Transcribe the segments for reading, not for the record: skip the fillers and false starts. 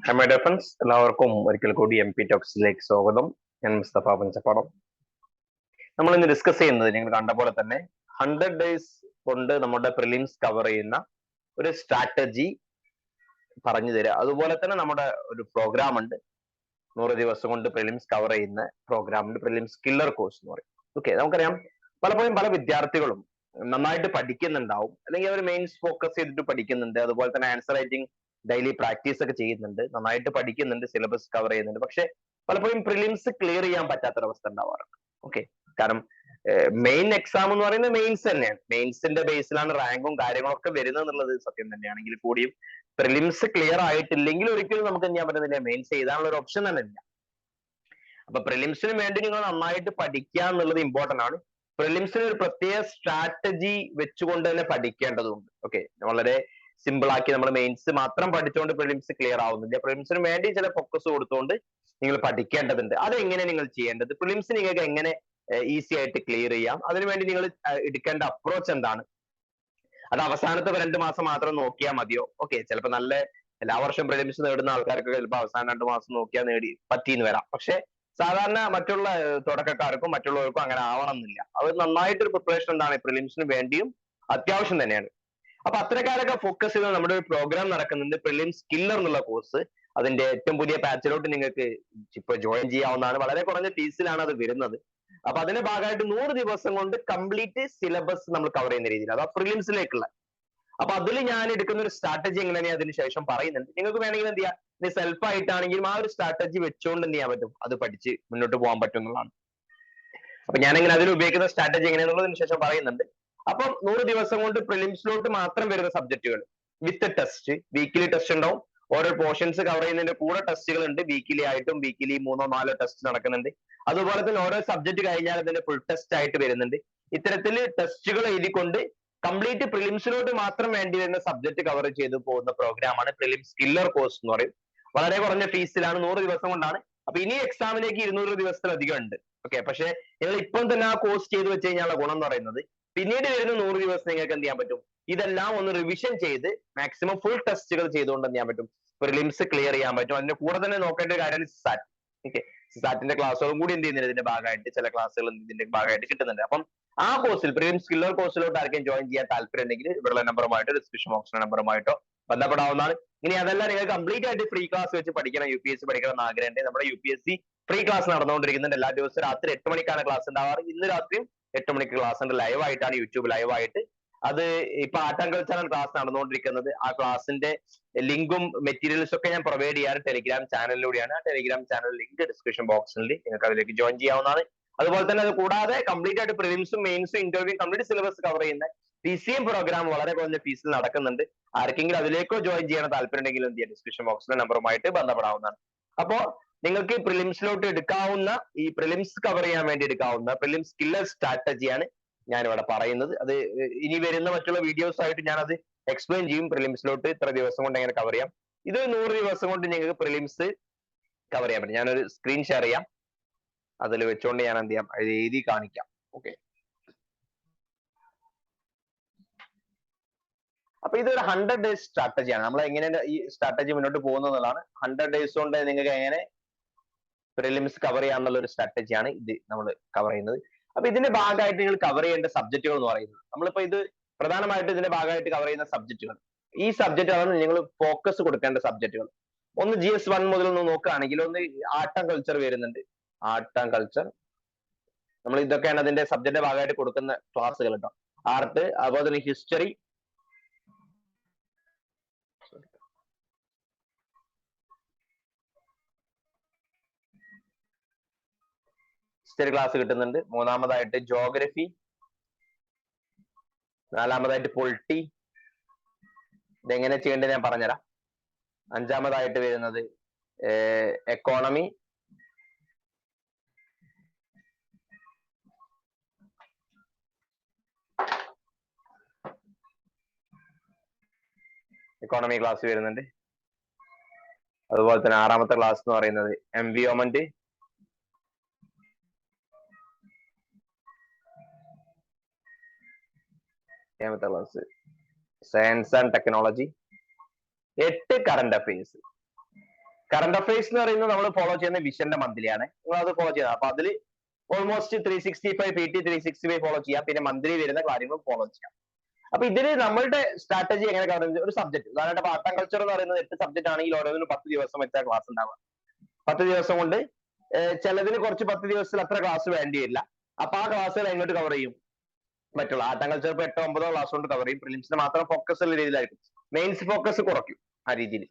Hi, my dear friends. എല്ലാവർക്കും ഒരിക്കൽ കൂടി MP ടോക്സിലേക്ക് സ്വാഗതം. ഞാൻ മുസ്തഫ പഞ്ചപ്പാടം. നമ്മൾ ഇന്ന് ഡിസ്കസ് ചെയ്യുന്നത് നിങ്ങൾ കണ്ട പോലെ തന്നെ 100 days കൊണ്ട് നമ്മുടെ പ്രിലിംസ് കവർ ചെയ്യുന്ന ഒരു സ്ട്രാറ്റജി പറഞ്ഞു തരിക. അതുപോലെ തന്നെ നമ്മുടെ ഒരു പ്രോഗ്രാം ഉണ്ട്, 100 ദിവസം കൊണ്ട് പ്രിലിംസ് കവർ ചെയ്യുന്ന പ്രോഗ്രാമിന്റെ പ്രിലിംസ് കില്ലർ കോഴ്സ് എന്ന് പറയും. ഓക്കെ, നമുക്കറിയാം പലപ്പോഴും പല വിദ്യാർത്ഥികളും നന്നായിട്ട് പഠിക്കുന്നുണ്ടാവും, അല്ലെങ്കിൽ അവർ മെയിൻസ് ഫോക്കസ് ചെയ്തിട്ട് പഠിക്കുന്നുണ്ട്, അതുപോലെ തന്നെ ആൻസർ റൈറ്റിംഗ് ഡെയിലി പ്രാക്ടീസ് ഒക്കെ ചെയ്യുന്നുണ്ട്, നന്നായിട്ട് പഠിക്കുന്നുണ്ട്, സിലബസ് കവർ ചെയ്യുന്നുണ്ട്. പക്ഷെ പലപ്പോഴും പ്രിലിംസ് ക്ലിയർ ചെയ്യാൻ പറ്റാത്തൊരവസ്ഥ ഉണ്ടാവാറുണ്ട്. ഓക്കെ, കാരണം മെയിൻ എക്സാം എന്ന് പറയുന്നത് മെയിൻസ് തന്നെയാണ്. മെയിൻസിന്റെ ബേസിലാണ് റാങ്കും കാര്യങ്ങളൊക്കെ വരുന്നത് എന്നുള്ളത് സത്യം തന്നെയാണെങ്കിൽ കൂടിയും പ്രിലിംസ് ക്ലിയർ ആയിട്ടില്ലെങ്കിൽ ഒരിക്കലും നമുക്ക് എന്ത് ചെയ്യാൻ പറ്റുന്നില്ല, മെയിൻസ് ചെയ്താനുള്ള ഒരു ഓപ്ഷൻ തന്നെ ഇല്ല. അപ്പൊ പ്രിലിംസിന് വേണ്ടി നിങ്ങൾ നന്നായിട്ട് പഠിക്കുക എന്നുള്ളത് ഇമ്പോർട്ടന്റ് ആണ്. പ്രിലിംസിന് ഒരു പ്രത്യേക സ്ട്രാറ്റജി വെച്ചുകൊണ്ട് തന്നെ പഠിക്കേണ്ടതുണ്ട്. ഓക്കെ, വളരെ സിമ്പിൾ ആക്കി നമ്മൾ മെയിൻസ് മാത്രം പഠിച്ചുകൊണ്ട് പ്രിലിംസ് ക്ലിയർ ആവുന്നില്ല. പ്രിലിംസിന് വേണ്ടി ചില ഫോക്കസ് കൊടുത്തുകൊണ്ട് നിങ്ങൾ പഠിക്കേണ്ടതുണ്ട്. അതെങ്ങനെ നിങ്ങൾ ചെയ്യേണ്ടത്, പ്രിലിംസ് നിങ്ങൾക്ക് എങ്ങനെ ഈസി ആയിട്ട് ക്ലിയർ ചെയ്യാം, അതിനുവേണ്ടി നിങ്ങൾ എടുക്കേണ്ട അപ്രോച്ച് എന്താണ്, അത് അവസാനത്തെ 2 മാസം മാത്രം നോക്കിയാൽ മതിയോ? ഓക്കെ, ചിലപ്പോൾ നല്ല എല്ലാ വർഷവും പ്രിലിംസ് നേടുന്ന ആൾക്കാർക്ക് ചിലപ്പോൾ അവസാന 2 മാസം നോക്കിയാൽ പറ്റിയെന്ന് വരാം. പക്ഷെ സാധാരണ മറ്റുള്ള തുടക്കക്കാർക്കും മറ്റുള്ളവർക്കും അങ്ങനെ ആവണം എന്നില്ല. അത് നന്നായിട്ടൊരു പ്രിപ്പറേഷൻ എന്താണ് പ്രിലിംസിന് വേണ്ടിയും അത്യാവശ്യം തന്നെയാണ്. അപ്പൊ അത്തരക്കാരൊക്കെ ഫോക്കസ് ചെയ്ത് നമ്മുടെ ഒരു പ്രോഗ്രാം നടക്കുന്നുണ്ട്, പ്രിലിംസ് കില്ലർ എന്നുള്ള കോഴ്സ്. അതിന്റെ ഏറ്റവും പുതിയ ബാച്ചിലോട്ട് നിങ്ങൾക്ക് ഇപ്പൊ ജോയിൻ ചെയ്യാവുന്നതാണ്. വളരെ കുറഞ്ഞ ഫീസിലാണ് അത് വരുന്നത്. അപ്പൊ അതിന്റെ ഭാഗമായിട്ട് 100 ദിവസം കൊണ്ട് കംപ്ലീറ്റ് സിലബസ് നമ്മൾ കവർ ചെയ്യുന്ന രീതിയിൽ, അതാ പ്രിലിംസിലേക്കുള്ള. അപ്പൊ അതിൽ ഞാൻ എടുക്കുന്ന ഒരു സ്ട്രാറ്റജി എങ്ങനെയാണ് അതിന് ശേഷം പറയുന്നുണ്ട്. നിങ്ങൾക്ക് വേണമെങ്കിൽ എന്ത് ചെയ്യാം, സെൽഫ് ആയിട്ടാണെങ്കിലും ആ ഒരു സ്ട്രാറ്റജി വെച്ചുകൊണ്ട് എന്ത് ചെയ്യാൻ പറ്റും, അത് പഠിച്ച് മുന്നോട്ട് പോകാൻ പറ്റും എന്നുള്ളതാണ്. അപ്പൊ ഞാൻ എങ്ങനെ അതിൽ ഉപയോഗിക്കുന്ന സ്ട്രാറ്റജി എങ്ങനെയാണെന്നുള്ളതിന് ശേഷം പറയുന്നുണ്ട്. അപ്പം 100 ദിവസം കൊണ്ട് പ്രിലിംസിലോട്ട് മാത്രം വരുന്ന സബ്ജക്റ്റുകൾ വിത്ത് ടെസ്റ്റ്, വീക്കിലി ടെസ്റ്റ് ഉണ്ടാവും. ഓരോ പോർഷൻസ് കവർ ചെയ്യുന്നതിന്റെ കൂടെ ടെസ്റ്റുകൾ ഉണ്ട്, വീക്കിലി ആയിട്ടും. വീക്കിലി 3-4 ടെസ്റ്റ് നടക്കുന്നുണ്ട്. അതുപോലെ തന്നെ ഓരോ സബ്ജക്ട് കഴിഞ്ഞാൽ അതിന്റെ ഫുൾ ടെസ്റ്റ് ആയിട്ട് വരുന്നുണ്ട്. ഇത്തരത്തിൽ ടെസ്റ്റുകൾ എഴുതിക്കൊണ്ട് കംപ്ലീറ്റ് പ്രിലിംസിലോട്ട് മാത്രം വേണ്ടി വരുന്ന സബ്ജക്ട് കവർ ചെയ്തു പോകുന്ന പ്രോഗ്രാമാണ് പ്രിലിംസ് കില്ലർ കോഴ്സ് എന്ന് പറയും. വളരെ കുറഞ്ഞ ഫീസിലാണ്, 100 ദിവസം കൊണ്ടാണ്. അപ്പൊ ഇനി എക്സാമിലേക്ക് 200 ദിവസത്തിലധികം ഉണ്ട്. ഓക്കെ, പക്ഷെ നിങ്ങൾ ഇപ്പം തന്നെ ആ കോഴ്സ് ചെയ്ത് വെച്ച് കഴിഞ്ഞാൽ ഗുണം എന്ന് പറയുന്നത് പിന്നീട് വരുന്ന 100 ദിവസം നിങ്ങൾക്ക് എന്ത് ചെയ്യാൻ പറ്റും, ഇതെല്ലാം ഒന്ന് റിവിഷൻ ചെയ്ത് മാക്സിമം ഫുൾ ടെസ്റ്റുകൾ ചെയ്തുകൊണ്ട് എന്ത് ചെയ്യാൻ പറ്റും, പ്രിലിംസ് ക്ലിയർ ചെയ്യാൻ പറ്റും. അതിന്റെ കൂടെ തന്നെ നോക്കേണ്ട ഒരു കാര്യമാണ് സിസാറ്റ്. ഓക്കെ, സിസാറ്റിന്റെ ക്ലാസ്സുകളും കൂടി എന്ത് ചെയ്യുന്നുണ്ട്, ഇതിന്റെ ഭാഗമായിട്ട് ചില ക്ലാസ്സുകൾ ഇതിന്റെ ഭാഗമായിട്ട് കിട്ടുന്നുണ്ട്. അപ്പം ആ കോഴ്സിൽ പ്രിലിംസ് കില്ലർ കോഴ്സിലോട്ട് ആർക്കും ജോയിൻ ചെയ്യാൻ താല്പര്യം ഉണ്ടെങ്കിൽ ഇവിടെയുള്ള നമ്പറുമായിട്ടോ ഡിസ്ക്രിപ്ഷൻ ബോക്സിലെ നമ്പറുമായിട്ടോ ബന്ധപ്പെടാവുന്നതാണ്. ഇനി അതല്ല നിങ്ങൾ കംപ്ലീറ്റ് ആയിട്ട് ഫ്രീ ക്ലാസ് വെച്ച് പഠിക്കണം, UPSC പഠിക്കണം എന്ന് ആഗ്രഹമുണ്ട്, നമ്മുടെ UPSC ഫ്രീ ക്ലാസ് നടന്നുകൊണ്ടിരിക്കുന്നുണ്ട്. എല്ലാ ദിവസവും രാത്രി 8 മണിക്കാണ് ക്ലാസ് ഉണ്ടാവാറ്. ഇന്ന് രാത്രിയും 8 മണിക്ക് ക്ലാസ് ഉണ്ട്, ലൈവ് ആയിട്ടാണ്, യൂട്യൂബ് ലൈവ് ആയിട്ട്. അത് ഇപ്പൊ ആർട്ട് ആൻഡ് കൾച്ചറാണ് ക്ലാസ് നടന്നുകൊണ്ടിരിക്കുന്നത്. ആ ക്ലാസിന്റെ ലിങ്കും മെറ്റീരിയൽസും ഒക്കെ ഞാൻ പ്രൊവൈഡ് ചെയ്യാറ് ടെലിഗ്രാം ചാനലിലൂടെയാണ്. ആ ടെലിഗ്രാം ചാനൽ ലിങ്ക് ഡിസ്ക്രിപ്ഷൻ ബോക്സിൽ നിങ്ങൾക്ക് അതിലേക്ക് ജോയിൻ ചെയ്യാവുന്നതാണ്. അതുപോലെ തന്നെ അത് കൂടാതെ കംപ്ലീറ്റ് ആയിട്ട് പ്രിലിംസും മെയിൻസും ഇന്റർവ്യൂ കംപ്ലീറ്റ് സിലബസ് കവർ ചെയ്യുന്ന PCM പ്രോഗ്രാം വളരെ കുറഞ്ഞ ഫീസിൽ നടക്കുന്നുണ്ട്. ആർക്കെങ്കിലും അതിലേക്കോ ജോയിൻ ചെയ്യാൻ താല്പര്യം ഉണ്ടെങ്കിൽ എന്ത് ചെയ്യാം, ഡിസ്ക്രിപ്ഷൻ ബോക്സിലെ നമ്പറുമായിട്ട് ബന്ധപ്പെടാവുന്നതാണ്. അപ്പോ നിങ്ങൾക്ക് പ്രിലിംസിലോട്ട് എടുക്കാവുന്ന, ഈ പ്രിലിംസ് കവർ ചെയ്യാൻ വേണ്ടി എടുക്കാവുന്ന പ്രിലിംസ് കില്ലർ സ്ട്രാറ്റജിയാണ് ഞാനിവിടെ പറയുന്നത്. അത് ഇനി വരുന്ന മറ്റുള്ള വീഡിയോസ് ആയിട്ട് ഞാൻ അത് എക്സ്പ്ലെയിൻ ചെയ്യും. പ്രിലിംസിലോട്ട് ഇത്ര ദിവസം കൊണ്ട് എങ്ങനെ കവർ ചെയ്യാം, ഇത് 100 ദിവസം കൊണ്ട് നിങ്ങൾക്ക് പ്രിലിംസ് കവർ ചെയ്യാൻ പറ്റും. ഞാനൊരു സ്ക്രീൻ ഷെയർ ചെയ്യാം, അതിൽ വെച്ചുകൊണ്ട് ഞാൻ എന്ത് ചെയ്യാം, എഴുതി കാണിക്കാം. ഓക്കെ, അപ്പൊ ഇതൊരു 100 days സ്ട്രാറ്റജിയാണ്. നമ്മൾ എങ്ങനെയാണ് ഈ സ്ട്രാറ്റജി മുന്നോട്ട് പോകുന്നതാണ്. 100 days കൊണ്ട് നിങ്ങൾക്ക് എങ്ങനെ പ്രിലിംസ് കവർ ചെയ്യാന്നുള്ള ഒരു സ്ട്രാറ്റജിയാണ് ഇത് നമ്മൾ കവർ ചെയ്യുന്നത്. അപ്പൊ ഇതിന്റെ ഭാഗമായിട്ട് നിങ്ങൾ കവർ ചെയ്യേണ്ട സബ്ജക്റ്റുകൾ എന്ന് പറയുന്നത്, നമ്മളിപ്പോ ഇത് പ്രധാനമായിട്ട് ഇതിന്റെ ഭാഗമായിട്ട് കവർ ചെയ്യുന്ന സബ്ജക്റ്റുകൾ, ഈ സബ്ജക്റ്റുകളാണ് നിങ്ങൾ ഫോക്കസ് കൊടുക്കേണ്ട സബ്ജക്റ്റുകൾ. ഒന്ന് GS1 മുതൽ ഒന്ന് നോക്കുകയാണെങ്കിൽ, ഒന്ന് ആർട്ട് ആൻഡ് കൾച്ചർ വരുന്നുണ്ട്. ആർട്ട് ആൻഡ് കൾച്ചർ, നമ്മൾ ഇതൊക്കെയാണ് അതിന്റെ സബ്ജക്റ്റിന്റെ ഭാഗമായിട്ട് കൊടുക്കുന്ന ക്ലാസ്സുകൾ കേട്ടോ. ആർട്ട്, അതുപോലെ തന്നെ ഹിസ്റ്ററി, ക്ലാസ് കിട്ടുന്നുണ്ട്. മൂന്നാമതായിട്ട് ജോഗ്രഫി, നാലാമതായിട്ട് പൊളിറ്റി, ഇതെങ്ങനെ ചെയ്യേണ്ടത് ഞാൻ പറഞ്ഞുതരാം. അഞ്ചാമതായിട്ട് വരുന്നത് എക്കോണമി, എക്കോണമി ക്ലാസ് വരുന്നുണ്ട്. അതുപോലെ തന്നെ ആറാമത്തെ ക്ലാസ് എന്ന് പറയുന്നത് എൻവിയോൺമെന്റ്, ഏഴാമത്തെ class science and technology, 8 current affairs. Current affairs എന്ന് പറയുന്നത് നമ്മൾ ഫോളോ ചെയ്യുന്ന വിഷന്റെ മന്ത്ലിയാണ്. നിങ്ങൾ അത് ഫോളോ ചെയ്യുന്നത്. അപ്പൊ അതിൽ ഓൾമോസ്റ്റ് 365 PT 365 ഫോളോ ചെയ്യാം. പിന്നെ മന്ത്ലി വരുന്ന കാര്യങ്ങൾ ഫോളോ ചെയ്യാം. അപ്പൊ ഇതിന് നമ്മളുടെ സ്ട്രാറ്റജി എങ്ങനെ കാണുന്നത്? ഒരു സബ്ജക്ട് ഉദാഹരണമായിട്ട് ആർട്ട് ആൻഡ് കൾച്ചർ എന്ന് പറയുന്നത് 8 സബ്ജക്ട് ആണെങ്കിൽ ഓരോന്നിനും 10 ദിവസം വെച്ചാൽ ക്ലാസ് ഉണ്ടാവുക. 10 ദിവസം കൊണ്ട് ചിലതിന് കുറച്ച് 10 ദിവസത്തിൽ അത്ര ക്ലാസ് വേണ്ടി വരില്ല. അപ്പൊ ആ ക്ലാസ്സുകൾ എങ്ങോട്ട് കവർ ചെയ്യും? മറ്റുള്ള ആർട്ട് ആൻഡ് കൾച്ചർ ഇപ്പൊ 8-9 ക്ലാസ് കൊണ്ട് കവർ ചെയ്യും. പ്രിലിംസിന് മാത്രം ഫോക്കസ് ഉള്ള രീതിയിലായിരിക്കും. മെയിൻസ് ഫോക്കസ് കുറയ്ക്കും ആ രീതിയിൽ.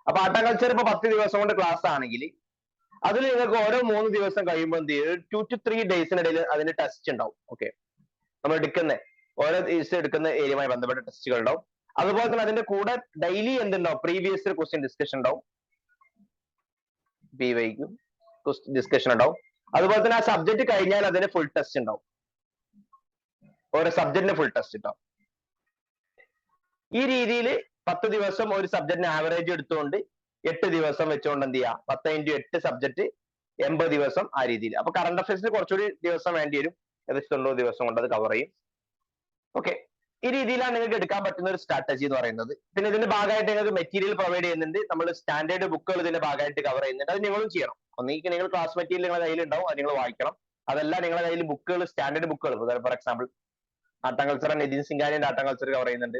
അപ്പൊ ആർട്ട് ആൻഡ് കൾച്ചർ ഇപ്പൊ 10 ദിവസം കൊണ്ട് ക്ലാസ് ആണെങ്കിൽ അതിൽ നിങ്ങൾക്ക് ഓരോ 3 ദിവസം കഴിയുമ്പോൾ എന്ത് ചെയ്യും? 2 to 3 ഡേയ്സിനിടയിൽ അതിന് ടെസ്റ്റ് ഉണ്ടാവും. ഓക്കെ, നമ്മൾ എടുക്കുന്ന ഓരോ ദിവസം എടുക്കുന്ന ഏരിയയുമായി ബന്ധപ്പെട്ട ടെസ്റ്റുകൾ ഉണ്ടാവും. അതുപോലെ തന്നെ അതിന്റെ കൂടെ ഡെയിലി എന്തുണ്ടാവും? പ്രീവിയസ് ക്വസ്റ്റ്യൻ ഡിസ്കഷൻ ഉണ്ടാവും. PYQ ഡിസ്കഷൻ ഉണ്ടാവും. അതുപോലെ തന്നെ ആ സബ്ജക്ട് കഴിഞ്ഞാൽ അതിന് ഫുൾ ടെസ്റ്റ് ഉണ്ടാവും. ഓരോ സബ്ജക്റ്റിന് ഫുൾ ടെസ്റ്റ് ഉണ്ടാവും. ഈ രീതിയിൽ 10 ദിവസം ഒരു സബ്ജക്റ്റിന് ആവറേജ് എടുത്തുകൊണ്ട് 8 ദിവസം വെച്ചുകൊണ്ട് എന്ത് ചെയ്യുക? 10 into 8 സബ്ജക്ട് 80 ദിവസം ആ രീതിയിൽ. അപ്പൊ കറണ്ട് അഫയേഴ്സിന് കുറച്ചുകൂടി ദിവസം വേണ്ടി വരും. ഏകദേശം 90 ദിവസം കൊണ്ട് അത് കവർ ചെയ്യും. ഓക്കെ, ഈ രീതിയിലാണ് നിങ്ങൾക്ക് എടുക്കാൻ പറ്റുന്ന ഒരു സ്ട്രാറ്റജി എന്ന് പറയുന്നത്. പിന്നെ ഇതിന്റെ ഭാഗമായിട്ട് നിങ്ങൾക്ക് മെറ്റീരിയൽ പ്രൊവൈഡ് ചെയ്യുന്നുണ്ട്. നമ്മൾ സ്റ്റാൻഡേർഡ് ബുക്കുകൾ ഇതിന്റെ ഭാഗമായിട്ട് കവർ ചെയ്യുന്നുണ്ട്. അത് നിങ്ങളും ചെയ്യണം. ഒന്നെങ്കിൽ നിങ്ങൾ ക്ലാസ് മെറ്റീരിയൽ നിങ്ങളുടെ കയ്യിൽ ഉണ്ടാവും, അത് നിങ്ങൾ വായിക്കണം. അതല്ല നിങ്ങളുടെ കയ്യിൽ ബുക്കുകൾ, സ്റ്റാൻഡേർഡ് ബുക്കുകൾ, for example art and culture Nitin സിംഗാനിന്റെ ആർട്ട് ആൻഡ് കൾച്ചർ കവർ ചെയ്യുന്നുണ്ട്.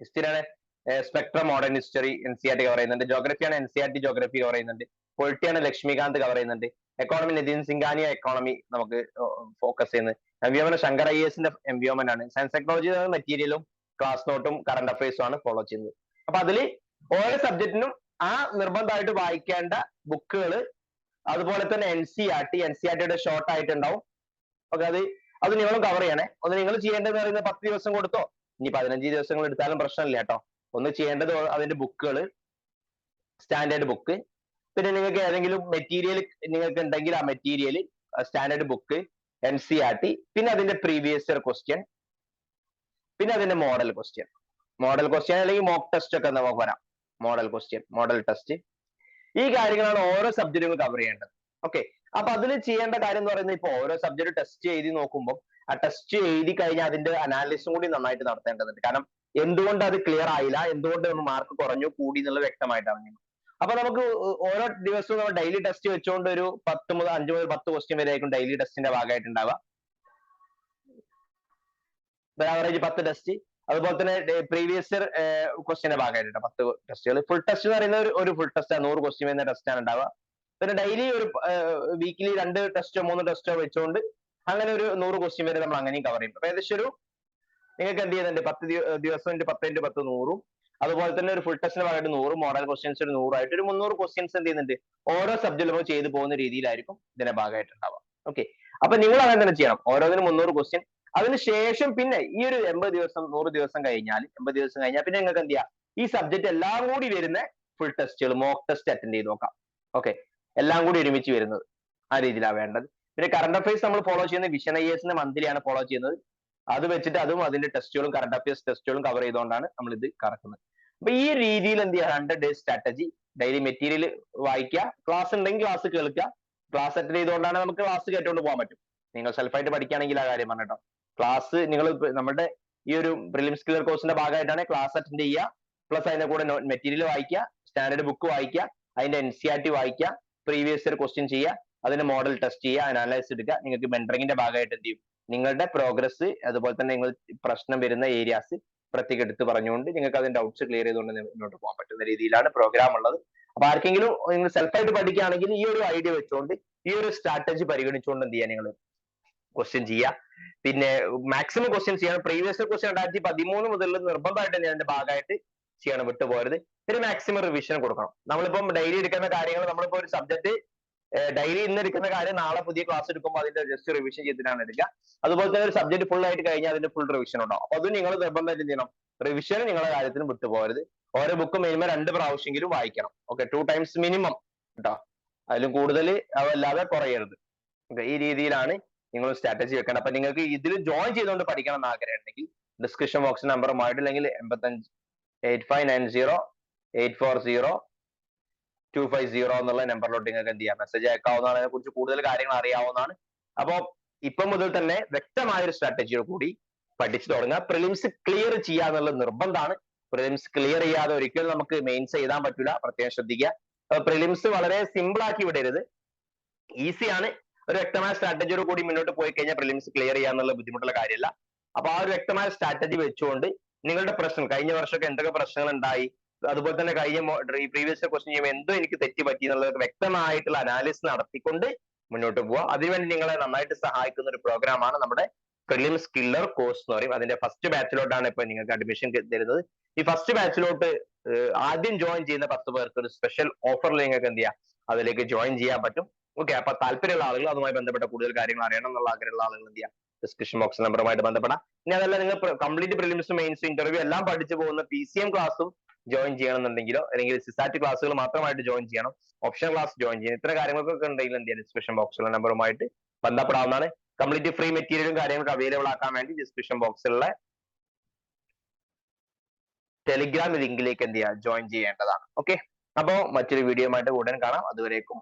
ഹിസ്റ്ററിയാണ് spectrum modern history NCERT cover ചെയ്യുന്നുണ്ട്. ജോഗ്രഫിയാണ് NCERT ജോഗ്രഫി കവർ ചെയ്യുന്നുണ്ട്. പൊളിറ്റിയാണ് ലക്ഷ്മികാന്ത് കവർ ചെയ്യുന്നുണ്ട്. എക്കോണമി നിതിൻ സിംഗാനിയ എക്കോണമി നമുക്ക് ഫോക്കസ് ചെയ്യുന്നത്. എംവിയോമെന്റ് ശങ്കർ IAS എംവിയോമെന്റ് ആണ്. സയൻസ് ടെക്നോളജി മെറ്റീരിയലും ക്ലാസ് നോട്ടും കറണ്ട് അഫയേഴ്സും ആണ് ഫോളോ ചെയ്യുന്നത്. അപ്പൊ അതിൽ ഓരോ സബ്ജക്റ്റിനും ആ നിർബന്ധമായിട്ട് വായിക്കേണ്ട ബുക്കുകൾ, അതുപോലെ തന്നെ NCERT ഷോർട്ട് ആയിട്ടുണ്ടാവും. ഓക്കെ, അത് നിങ്ങളും കവർ ചെയ്യണേ. ഒന്ന് നിങ്ങൾ ചെയ്യേണ്ടത് പറയുന്നത് 10 ദിവസം കൊടുത്തോ ഇനി 15 ദിവസങ്ങൾ എടുത്താലും പ്രശ്നമില്ല കേട്ടോ. ഒന്ന് ചെയ്യേണ്ടത് അതിന്റെ ബുക്കുകൾ, സ്റ്റാൻഡേർഡ് ബുക്ക്, പിന്നെ നിങ്ങൾക്ക് ഏതെങ്കിലും മെറ്റീരിയൽ നിങ്ങൾക്ക് ഉണ്ടെങ്കിൽ ആ മെറ്റീരിയൽ, സ്റ്റാൻഡേർഡ് ബുക്ക്, NCERT, പിന്നെ അതിന്റെ പ്രീവിയസ് ഇയർ ക്വസ്റ്റ്യൻ, പിന്നെ അതിന്റെ മോഡൽ ക്വസ്റ്റ്യൻ അല്ലെങ്കിൽ മോക്ക് ടെസ്റ്റ് ഒക്കെ നമുക്ക് വരാം. മോഡൽ ക്വസ്റ്റ്യൻ, മോഡൽ ടെസ്റ്റ്, ഈ കാര്യങ്ങളാണ് ഓരോ സബ്ജക്റ്റുകൾ കവർ ചെയ്യേണ്ടത്. ഓക്കെ, അപ്പൊ അതിൽ ചെയ്യേണ്ട കാര്യം എന്ന് പറയുന്നത് ഇപ്പൊ ഓരോ സബ്ജക്ട് ടെസ്റ്റ് എഴുതി നോക്കുമ്പോൾ ആ ടെസ്റ്റ് എഴുതി കഴിഞ്ഞാൽ അതിന്റെ അനാലിസിസും കൂടി നന്നായിട്ട് നടത്തേണ്ടതുണ്ട്. കാരണം എന്തുകൊണ്ട് അത് ക്ലിയർ ആയില്ല, എന്തുകൊണ്ട് മാർക്ക് കുറഞ്ഞു കൂടി എന്നുള്ളത് വ്യക്തമായിട്ട് അറിഞ്ഞു. അപ്പൊ നമുക്ക് ഓരോ ദിവസവും നമ്മൾ ഡെയിലി ടെസ്റ്റ് വെച്ചുകൊണ്ട് ഒരു 5 മുതൽ 10 ക്വസ്റ്റ്യൻ വരെ ആയിരിക്കും ഡെയിലി ടെസ്റ്റിന്റെ ഭാഗമായിട്ട് ഉണ്ടാവുക. Average 10 test. അതുപോലെ തന്നെ പ്രീവിയസ് ഇയർ ക്വസ്റ്റിന്റെ ഭാഗമായിട്ട് 10 ടെസ്റ്റുകൾ. ഫുൾ ടെസ്റ്റ് എന്ന് പറയുന്നത് ഒരു ഫുൾ ടെസ്റ്റ് 100 ക്വസ്റ്റ്യൻ വരുന്ന ടെസ്റ്റ് ആണ് ഉണ്ടാവുക. പിന്നെ ഡെയിലി ഒരു വീക്കിലി 2 ടെസ്റ്റോ 3 ടെസ്റ്റോ വെച്ചുകൊണ്ട് അങ്ങനെ ഒരു 100 ക്വസ്റ്റ്യൻ വരെ നമ്മൾ അങ്ങനെയും കവർ ചെയ്യും. അപ്പൊ ഏകദേശം ഒരു നിങ്ങൾക്ക് എന്ത് ചെയ്യുന്നുണ്ട്? 10 ദിവസം 10 into 10 100ഉം, അതുപോലെ തന്നെ ഒരു ഫുൾ ടെസ്റ്റിന് ഭാഗമായിട്ട് 100, മോഡൽ ക്വസ്റ്റ്യൻസ് ഒരു 100 ആയിട്ട് ഒരു 300 ക്വസ്റ്റ്യൻസ് എന്ത് ചെയ്യുന്നുണ്ട്? ഓരോ സബ്ജക്റ്റിലും ചെയ്തു പോകുന്ന രീതിയിലായിരിക്കും ഇതിന്റെ ഭാഗമായിട്ട് ഉണ്ടാവുക. ഓക്കെ, അപ്പൊ നിങ്ങൾ അങ്ങനെ തന്നെ ചെയ്യണം. ഓരോന്നിനും 300 ക്വസ്റ്റ്യൻ. അതിനുശേഷം പിന്നെ ഈ ഒരു 80 ദിവസം 100 ദിവസം കഴിഞ്ഞാൽ 80 ദിവസം കഴിഞ്ഞാൽ പിന്നെ നിങ്ങൾക്ക് എന്ത് ചെയ്യാം? ഈ സബ്ജക്ട് എല്ലാം കൂടി വരുന്ന ഫുൾ ടെസ്റ്റുകൾ, മോക്ക് ടെസ്റ്റ് അറ്റൻഡ് ചെയ്ത് നോക്കാം. ഓക്കെ, എല്ലാം കൂടി ഒരുമിച്ച് വരുന്നത് ആ രീതിയിലാണ് വേണ്ടത്. പിന്നെ കറണ്ട് അഫയേഴ്സ് നമ്മൾ ഫോളോ ചെയ്യുന്ന വിഷൻ IAS മന്ത്ലിയാണ് ഫോളോ ചെയ്യുന്നത്. അത് വെച്ചിട്ട് അതും അതിന്റെ ടെസ്റ്റുകളും കറണ്ട് അഫയേഴ്സ് ടെസ്റ്റുകളും കവർ ചെയ്തുകൊണ്ടാണ് നമ്മൾ ഇത് കറക്കുന്നത്. അപ്പൊ ഈ രീതിയിൽ എന്ത് ചെയ്യുക? 100 days സ്ട്രാറ്റജി. ഡെയിലി മെറ്റീരിയൽ വായിക്കുക, ക്ലാസ് ഉണ്ടെങ്കിൽ ക്ലാസ് കേൾക്കുക. ക്ലാസ് അറ്റൻഡ് ചെയ്തുകൊണ്ടാണ് നമുക്ക് ക്ലാസ് കേട്ടുകൊണ്ട് പോകാൻ പറ്റും. നിങ്ങൾ സെൽഫായിട്ട് പഠിക്കുകയാണെങ്കിൽ ആ കാര്യം പറഞ്ഞോ. ക്ലാസ് നിങ്ങൾ നമ്മുടെ ഈ ഒരു പ്രിലിംസ് ക്ലിയർ കോഴ്സിന്റെ ഭാഗമായിട്ടാണ് ക്ലാസ് അറ്റൻഡ് ചെയ്യുക, പ്ലസ് അതിന്റെ കൂടെ മെറ്റീരിയൽ വായിക്കുക, സ്റ്റാൻഡേർഡ് ബുക്ക് വായിക്കുക, അതിന്റെ NCERT വായിക്കുക, പ്രീവിയസ് ഇയർ ക്വസ്റ്റ്യൻ ചെയ്യുക, അതിന്റെ മോഡൽ ടെസ്റ്റ് ചെയ്യുക, അനാലൈസ് എടുക്കുക. നിങ്ങൾക്ക് മെന്ററിംഗിന്റെ ഭാഗമായിട്ട് എന്ത് ചെയ്യും? നിങ്ങളുടെ പ്രോഗ്രസ്, അതുപോലെ തന്നെ നിങ്ങൾ പ്രശ്നം വരുന്ന ഏരിയാസ് പ്രത്യേകം എടുത്ത് പറഞ്ഞുകൊണ്ട് നിങ്ങൾക്ക് അതിന്റെ ഡൗട്ട്സ് ക്ലിയർ ചെയ്തുകൊണ്ട് മുന്നോട്ട് പോകാൻ പറ്റുന്ന രീതിയിലാണ് പ്രോഗ്രാം ഉള്ളത്. അപ്പൊ ആർക്കെങ്കിലും നിങ്ങൾ സെൽഫായിട്ട് പഠിക്കുകയാണെങ്കിൽ ഈ ഒരു ഐഡിയ വെച്ചുകൊണ്ട്, ഈ ഒരു സ്ട്രാറ്റജി പരിഗണിച്ചുകൊണ്ട് എന്ത് ചെയ്യുക? നിങ്ങൾ ക്വസ്റ്റ്യൻ ചെയ്യുക. പിന്നെ മാക്സിമം ക്വസ്റ്റ്യൻ ചെയ്യണം. പ്രീവിയസ് ക്വസ്റ്റ്യൻ 2013 മുതൽ നിർബന്ധമായിട്ട് അതിന്റെ ഭാഗമായിട്ട് ചെയ്യണം, വിട്ടുപോകരുത്. പിന്നെ മാക്സിമം റിവിഷൻ കൊടുക്കണം. നമ്മളിപ്പം ഡെയിലി എടുക്കുന്ന കാര്യങ്ങൾ, നമ്മളിപ്പോ ഒരു സബ്ജക്ട് ഡെയിലി ഇന്ന് എടുക്കുന്ന കാര്യം നാളെ പുതിയ ക്ലാസ് എടുക്കുമ്പോൾ അതിന്റെ ജസ്റ്റ് റിവിഷൻ ചെയ്തിട്ടാണ് എടുക്കുക. അതുപോലെ തന്നെ ഒരു സബ്ജക്ട് ഫുൾ ആയിട്ട് കഴിഞ്ഞാൽ അതിന്റെ ഫുൾ റിവിഷൻ ഉണ്ടാവും. അപ്പൊ അത് നിങ്ങൾ നിർബന്ധമായിട്ട് ചെയ്യണം. റിവിഷൻ നിങ്ങളുടെ കാര്യത്തിന് വിട്ടുപോകരുത്. ഓരോ ബുക്ക് മിനിമം 2 പ്രാവശ്യമെങ്കിലും വായിക്കണം. ഓക്കെ, 2 times മിനിമം കേട്ടോ. അതിലും കൂടുതൽ അതല്ലാതെ കുറയരുത്. ഈ രീതിയിലാണ് നിങ്ങൾ സ്ട്രാറ്റജി വെക്കണം. അപ്പൊ നിങ്ങൾക്ക് ഇതിൽ ജോയിൻ ചെയ്തുകൊണ്ട് പഠിക്കണം എന്ന് ആഗ്രഹം ഉണ്ടെങ്കിൽ ഡിസ്ക്രിപ്ഷൻ ബോക്സ് നമ്പറുമായിട്ടില്ലെങ്കിൽ 8590840250 എന്നുള്ള നമ്പറിലോട്ട് നിങ്ങൾക്ക് എന്ത് ചെയ്യാം? മെസ്സേജ് അയക്കാവുന്നതാണ്. അതിനെ കുറിച്ച് കൂടുതൽ കാര്യങ്ങൾ അറിയാവുന്നതാണ്. അപ്പോൾ ഇപ്പം മുതൽ തന്നെ വ്യക്തമായ ഒരു സ്ട്രാറ്റജിയോട് കൂടി പഠിച്ചു തുടങ്ങുക. പ്രിലിംസ് ക്ലിയർ ചെയ്യുക എന്നുള്ളത് നിർബന്ധമാണ്. പ്രിലിംസ് ക്ലിയർ ചെയ്യാതെ ഒരിക്കലും നമുക്ക് മെയിൻസ് എഴുതാൻ പറ്റില്ല. പ്രത്യേകം ശ്രദ്ധിക്കുക. പ്രിലിംസ് വളരെ സിമ്പിൾ ആക്കി വിടരുത്. ഈസിയാണ്. ഒരു വ്യക്തമായ സ്ട്രാറ്റജിയോട് കൂടി മുന്നോട്ട് പോയി കഴിഞ്ഞാൽ പ്രിലിംസ് ക്ലിയർ ചെയ്യാന്നുള്ള ബുദ്ധിമുട്ടുള്ള കാര്യമല്ല. അപ്പൊ ആ ഒരു വ്യക്തമായ സ്ട്രാറ്റജി വെച്ചുകൊണ്ട് നിങ്ങളുടെ പ്രശ്നം, കഴിഞ്ഞ വർഷമൊക്കെ എന്തൊക്കെ പ്രശ്നങ്ങൾ ഉണ്ടായി, അതുപോലെ തന്നെ കഴിഞ്ഞ പ്രീവിയസ് ക്വസ്റ്റ്യൻ ചെയ്യുമ്പോൾ എന്തോ എനിക്ക് തെറ്റി പറ്റി എന്നുള്ളത് വ്യക്തമായിട്ടുള്ള അനാലിസിസ് നടത്തിക്കൊണ്ട് മുന്നോട്ട് പോവുക. അതിനുവേണ്ടി നിങ്ങളെ നന്നായിട്ട് സഹായിക്കുന്ന ഒരു പ്രോഗ്രാമാണ് നമ്മുടെ പ്രിലിംസ് കില്ലർ കോഴ്സ് എന്ന് പറയും. അതിന്റെ ഫസ്റ്റ് ബാച്ചിലോട്ടാണ് ഇപ്പൊ നിങ്ങൾക്ക് അഡ്മിഷൻ തരുന്നത്. ഈ ഫസ്റ്റ് ബാച്ചിലോട്ട് ആദ്യം ജോയിൻ ചെയ്യുന്ന 10 പേർക്ക് ഒരു സ്പെഷ്യൽ ഓഫറിൽ നിങ്ങൾക്ക് എന്ത് ചെയ്യാം, അതിലേക്ക് ജോയിൻ ചെയ്യാൻ പറ്റും. ഓക്കെ, അപ്പൊ താല്പര്യമുള്ള ആളുകൾ, അതുമായി ബന്ധപ്പെട്ട കൂടുതൽ കാര്യങ്ങൾ അറിയണം എന്നുള്ള ആഗ്രഹമുള്ള ആളുകൾ എന്ത് ചെയ്യാം, ഡിസ്ക്രിപ്ഷൻ ബോക്സ് നമ്പറുമായിട്ട് ബന്ധപ്പെടാം. ഇനി അതല്ല നിങ്ങൾ കംപ്ലീറ്റ് പ്രിലിംസ്, മെയിൻസ്, ഇന്റർവ്യൂ എല്ലാം പഠിച്ചു പോകുന്ന PCM ക്ലാസ്സും ജോയിൻ ചെയ്യണമെന്നുണ്ടെങ്കിലോ അല്ലെങ്കിൽ CSAT ക്ലാസ്സുകൾ മാത്രമായിട്ട് ജോയിൻ ചെയ്യണം, ഓപ്ഷൻ ക്ലാസ് ജോയിൻ ചെയ്യണം, ഇത്ര കാര്യങ്ങൾക്കൊക്കെ ഉണ്ടെങ്കിൽ എന്ത് ചെയ്യാം, ഡിസ്ക്രിപ്ഷൻ ബോക്സിലുള്ള നമ്പറുമായിട്ട് ബന്ധപ്പെടാവുന്നതാണ്. കംപ്ലീറ്റ് ഫ്രീ മെറ്റീരിയലും കാര്യങ്ങളൊക്കെ അവൈലബിൾ ആക്കാൻ വേണ്ടി ഡിസ്ക്രിപ്ഷൻ ബോക്സിലുള്ള ടെലിഗ്രാം ലിങ്കിലേക്ക് എന്ത് ചെയ്യുക, ജോയിൻ ചെയ്യേണ്ടതാണ്. ഓക്കെ, അപ്പോ മറ്റൊരു വീഡിയോ ആയിട്ട് ഉടൻ കാണാം. അതുവരേക്കും